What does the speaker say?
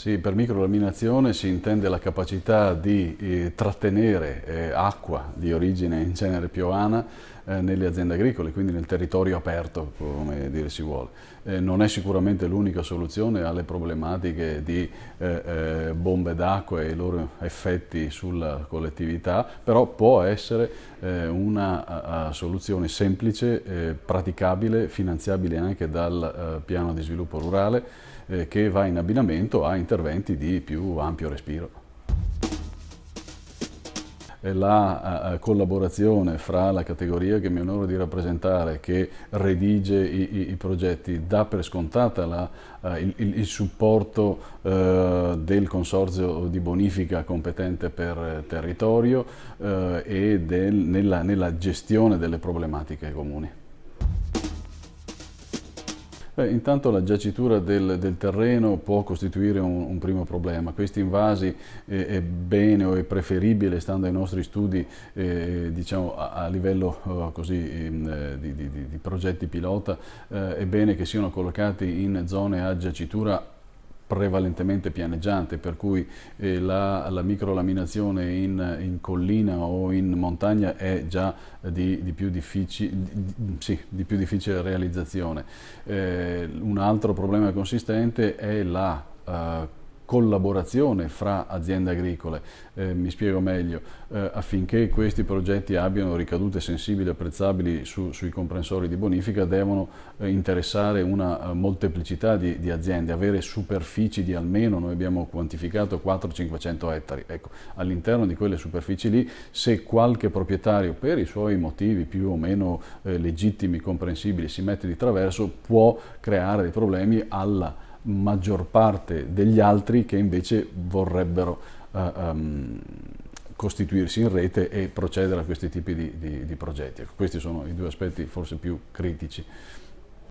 Sì, per microlaminazione si intende la capacità di trattenere acqua di origine in genere piovana nelle aziende agricole, quindi nel territorio aperto, come dire si vuole. Non è sicuramente l'unica soluzione alle problematiche di bombe d'acqua e i loro effetti sulla collettività, però può essere una soluzione semplice, praticabile, finanziabile anche dal piano di sviluppo rurale, che va in abbinamento a interventi di più ampio respiro. La collaborazione fra la categoria che mi onoro di rappresentare, che redige i progetti, dà per scontata il supporto del consorzio di bonifica competente per territorio e nella gestione delle problematiche comuni. Beh, intanto la giacitura del terreno può costituire un primo problema. Questi invasi è bene o è preferibile, stando ai nostri studi, diciamo a livello così, di progetti pilota, è bene che siano collocati in zone a giacitura prevalentemente pianeggiante, per cui la microlaminazione in collina o in montagna è già di più difficile realizzazione. Un altro problema consistente è la collaborazione fra aziende agricole. Mi spiego meglio: affinché questi progetti abbiano ricadute sensibili e apprezzabili sui comprensori di bonifica, devono interessare una molteplicità di aziende, avere superfici di almeno, noi abbiamo quantificato 400-500 ettari. Ecco, all'interno di quelle superfici lì, se qualche proprietario, per i suoi motivi più o meno legittimi, comprensibili, si mette di traverso, può creare dei problemi alla maggior parte degli altri che invece vorrebbero costituirsi in rete e procedere a questi tipi di progetti. Ecco, questi sono i due aspetti forse più critici.